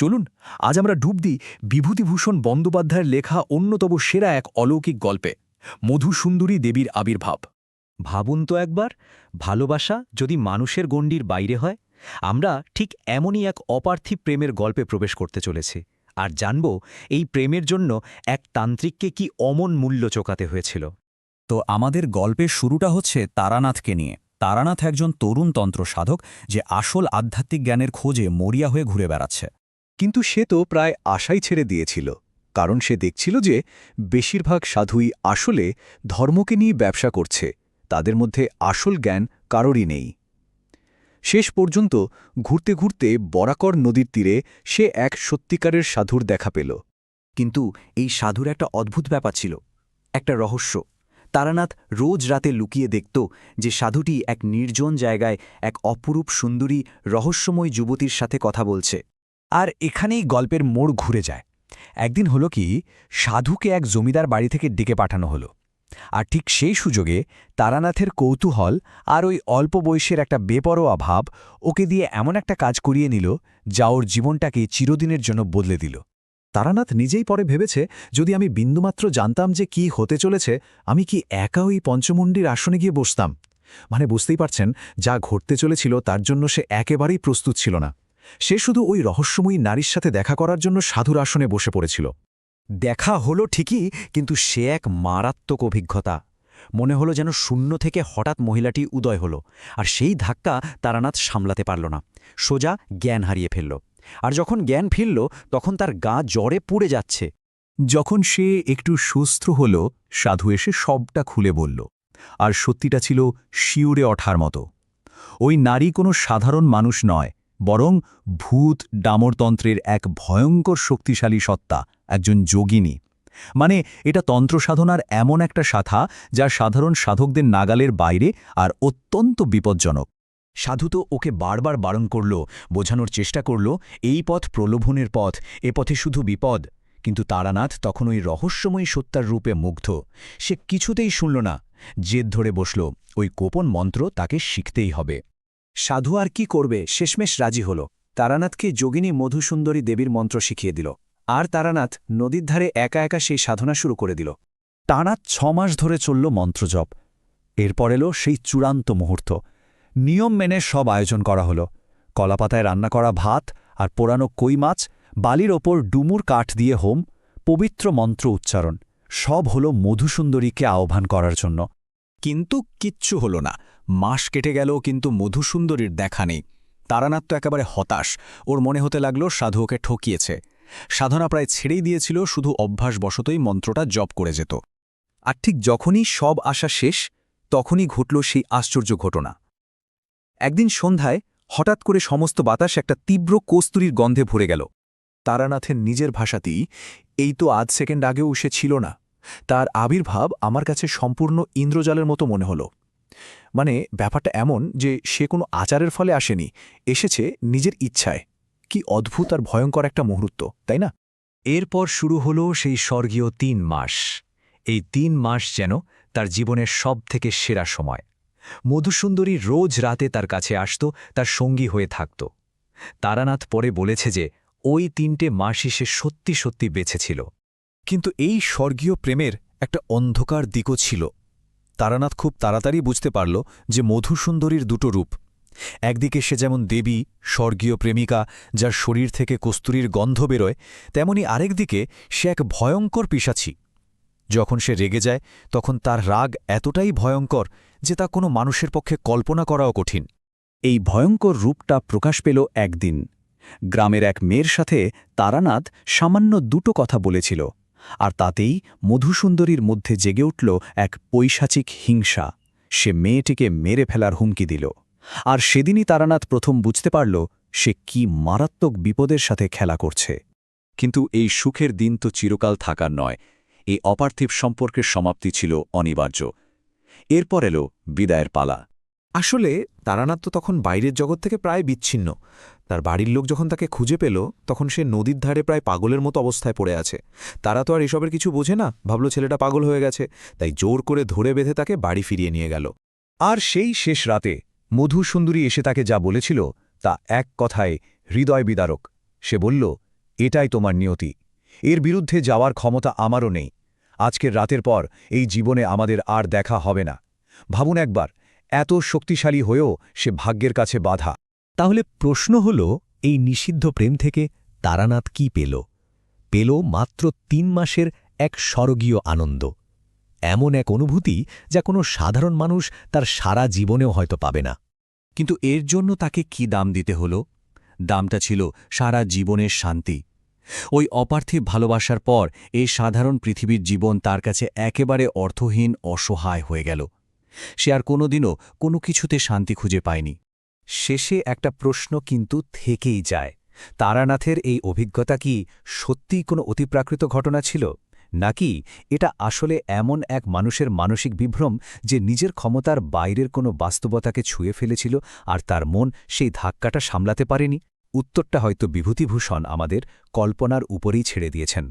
চলুন আজ আমরা ডুব দিই বিভূতিভূষণ বন্দ্যোপাধ্যায়ের লেখা অন্যতম সেরা এক অলৌকিক গল্পে মধুসুন্দরী দেবীর আবির্ভাব। ভাবুন তো একবার, ভালোবাসা যদি মানুষের গণ্ডির বাইরে হয়, আমরা ঠিক এমনই এক অপার্থিব প্রেমের গল্পে প্রবেশ করতে চলেছি। আর জানব এই প্রেমের জন্য এক তান্ত্রিককে কি অমন মূল্য চোকাতে হয়েছিল। তো আমাদের গল্পের শুরুটা হচ্ছে তারানাথকে নিয়ে। তারানাথ একজন তরুণ তন্ত্র সাধক, যে আসল আধ্যাত্মিক জ্ঞানের খোঁজে মরিয়া হয়ে ঘুরে বেড়াচ্ছে। কিন্তু সে তো প্রায় আশাই ছেড়ে দিয়েছিল, কারণ সে দেখছিল যে বেশিরভাগ সাধুই আসলে ধর্মকে নিয়ে ব্যবসা করছে, তাদের মধ্যে আসল জ্ঞান কারোরই নেই। শেষ পর্যন্ত ঘুরতে ঘুরতে বরাকর নদীর তীরে সে এক সত্যিকারের সাধুর দেখা পেল। কিন্তু এই সাধুর একটা অদ্ভুত ব্যাপার ছিল, একটা রহস্য। তারানাথ রোজ রাতে লুকিয়ে দেখত যে সাধুটি এক নির্জন জায়গায় এক অপরূপ সুন্দরী রহস্যময় যুবতীর সাথে কথা বলছে। আর এখানেই গল্পের মোড় ঘুরে যায়। একদিন হলো কি, সাধুকে এক জমিদার বাড়ি থেকে ডেকে পাঠানো হলো। আর ঠিক সেই সুযোগে তারানাথের কৌতূহল আর ওই অল্প বয়সের একটা বেপরোয়া ভাব ওকে দিয়ে এমন একটা কাজ করিয়ে নিল যা ওর জীবনটাকে চিরদিনের জন্য বদলে দিল। তারানাথ নিজেই পরে ভেবেছে, যদি আমি বিন্দুমাত্র জানতাম যে কি হতে চলেছে, আমি কি একা ওই পঞ্চমুণ্ডির আসনে গিয়ে বসতাম? মানে বুঝতেই পারছেন, যা ঘটতে চলেছিল তার জন্য সে একেবারেই প্রস্তুত ছিল না। সে শুধু ওই রহস্যময়ী নারীর সাথে দেখা করার জন্য সাধুর আসনে বসে পড়েছিল। দেখা হলো ঠিকই, কিন্তু সে এক মারাত্মক অভিজ্ঞতা। মনে হলো যেন শূন্য থেকে হঠাৎ মহিলাটি উদয় হলো, আর সেই ধাক্কা তারানাথ সামলাতে পারল না, সোজা জ্ঞান হারিয়ে ফেলল। আর যখন জ্ঞান ফিরল, তখন তার গা জ্বরে পুড়ে যাচ্ছে। যখন সে একটু সুস্থ হল, সাধু এসে সবটা খুলে বলল, আর সত্যিটা ছিল শিউরে ওঠার মতো। ওই নারী কোনো সাধারণ মানুষ নয়, বরং ভূত ডামরতন্ত্রের এক ভয়ঙ্কর শক্তিশালী সত্তা, একজন যোগিনী। মানে এটা তন্ত্রসাধনার এমন একটা শাখা যা সাধারণ সাধকদের নাগালের বাইরে আর অত্যন্ত বিপজ্জনক। সাধু তো ওকে বারবার বারণ করল, বোঝানোর চেষ্টা করল এই পথ প্রলোভনের পথ, এ পথে শুধু বিপদ। কিন্তু তারানাথ তখন ওই রহস্যময়ী সত্তার রূপে মুগ্ধ। সে কিছুতেই শুনল না, জেদ ধরে বসল, ওই গোপন মন্ত্র তাকে শিখতেই হবে। সাধু আর কি করবে, শেষমেশ রাজি হল। তারানাথকে যোগিনী মধুসুন্দরী দেবীর মন্ত্র শিখিয়ে দিল, আর তারানাথ নদীর ধারে একা একা সেই সাধনা শুরু করে দিল। টানা 6 মাস ধরে চলল মন্ত্রজপ। এরপর এলো সেই চূড়ান্ত মুহূর্ত। নিয়ম মেনে সব আয়োজন করা হলো। কলাপাতায় রান্না করা ভাত আর পোড়ানো কই মাছ, বালির ওপর ডুমুর কাঠ দিয়ে হোম, পবিত্র মন্ত্র উচ্চারণ, সব হলো মধুসুন্দরীকে আহ্বান করার জন্য। কিন্তু কিচ্ছু হল না। মাস কেটে গেল, কিন্তু মধুসুন্দরীর দেখা নেই। তারানাথ তো একেবারে হতাশ। ওর মনে হতে লাগল সাধু ওকে ঠকিয়েছে। সাধনা প্রায় ছেড়েই দিয়েছিল, শুধু অভ্যাসবশতই মন্ত্রটা জপ করে যেত। আর ঠিক যখনই সব আশা শেষ, তখনই ঘটল সেই আশ্চর্য ঘটনা। একদিন সন্ধ্যায় হঠাৎ করে সমস্ত বাতাস একটা তীব্র কস্তুরীর গন্ধে ভরে গেল। তারানাথের নিজের ভাষাতেই, এই তো আধ সেকেন্ড আগেও সে ছিল না। তার আবির্ভাব আমার কাছে সম্পূর্ণ ইন্দ্রজালের মতো মনে হলো। মানে ব্যাপারটা এমন যে সে কোনো আচারের ফলে আসেনি, এসেছে নিজের ইচ্ছায়। কি অদ্ভুত আর ভয়ঙ্কর একটা মুহূর্ত, তাই না? এরপর শুরু হলো সেই স্বর্গীয় 3 মাস। এই 3 মাস যেন তার জীবনের সবথেকে সেরা সময়। মধুসুন্দরী রোজ রাতে তার কাছে আসত, তার সঙ্গী হয়ে থাকত। তারানাথ পরে বলেছে যে ওই 3টে মাসই সে সত্যি সত্যি বেঁচেছিল। কিন্তু এই স্বর্গীয় প্রেমের একটা অন্ধকার দিকও ছিল। তারানাথ খুব তাড়াতাড়ি বুঝতে পারল যে মধুসুন্দরীর দুটো রূপ। একদিকে সে যেমন দেবী, স্বর্গীয় প্রেমিকা, যার শরীর থেকে কস্তুরীর গন্ধ বেরোয়, তেমনি আরেকদিকে সে এক ভয়ঙ্কর পিশাচী। যখন সে রেগে যায়, তখন তার রাগ এতটাই ভয়ঙ্কর যে তা কোনো মানুষের পক্ষে কল্পনা করাও কঠিন। এই ভয়ঙ্কর রূপটা প্রকাশ পেল একদিন। গ্রামের এক মেয়ের সাথে তারানাথ সামান্য দুটো কথা বলেছিল, আর তাতেই মধুসুন্দরীর মধ্যে জেগে উঠল এক পৈশাচিক হিংসা। সে মেয়েটিকে মেরে ফেলার হুমকি দিল। আর সেদিনই তারানাথ প্রথম বুঝতে পারল সে কি মারাত্মক বিপদের সাথে খেলা করছে। কিন্তু এই সুখের দিন তো চিরকাল থাকার নয়। এই অপার্থিব সম্পর্কের সমাপ্তি ছিল অনিবার্য। এরপর এলো বিদায়ের পালা। আসলে তারানাথ তো তখন বাইরের জগৎ থেকে প্রায় বিচ্ছিন্ন। তার বাড়ির লোক যখন তাকে খুঁজে পেল, তখন সে নদীর ধারে প্রায় পাগলের মতো অবস্থায় পড়ে আছে। তারা তো আর এসবের কিছু বোঝে না, ভাবল ছেলেটা পাগল হয়ে গেছে, তাই জোর করে ধরে বেঁধে তাকে বাড়ি ফিরিয়ে নিয়ে গেল। আর সেই শেষ রাতে মধুসুন্দরী এসে তাকে যা বলেছিল তা এক কথায় হৃদয় বিদারক। সে বলল, এটাই তোমার নিয়তি। এর বিরুদ্ধে যাওয়ার ক্ষমতা আমারও নেই। আজকের রাতের পর এই জীবনে আমাদের আর দেখা হবে না। ভাবুন একবার, এত শক্তিশালী হয়েও সে ভাগ্যের কাছে বাধা। তাহলে প্রশ্ন হল, এই নিষিদ্ধ প্রেম থেকে তারানাথ কি পেল? পেল মাত্র ৩ মাসের এক স্বর্গীয় আনন্দ, এমন এক অনুভূতি যা কোনো সাধারণ মানুষ তার সারা জীবনেও হয়তো পাবে না। কিন্তু এর জন্য তাকে কি দাম দিতে হলো? দামটা ছিল সারা জীবনের শান্তি। ওই অপার্থিব ভালোবাসার পর এই সাধারণ পৃথিবীর জীবন তার কাছে একেবারে অর্থহীন, অসহায় হয়ে গেল। সে আর কোনোদিনও কোনো কিছুতে শান্তি খুঁজে পায়নি। শেষে একটা প্রশ্ন কিন্তু থেকেই যায়, তারানাথের এই অভিজ্ঞতা কি সত্যিই কোনো অতিপ্রাকৃত ঘটনা ছিল, নাকি এটা আসলে এমন এক মানুষের মানসিক বিভ্রম যে নিজের ক্ষমতার বাইরের কোনো বাস্তবতাকে ছুঁয়ে ফেলেছিল আর তার মন সেই ধাক্কাটা সামলাতে পারেনি? উত্তরটা হয়তো বিভূতিভূষণ আমাদের কল্পনার উপরেই ছেড়ে দিয়েছেন।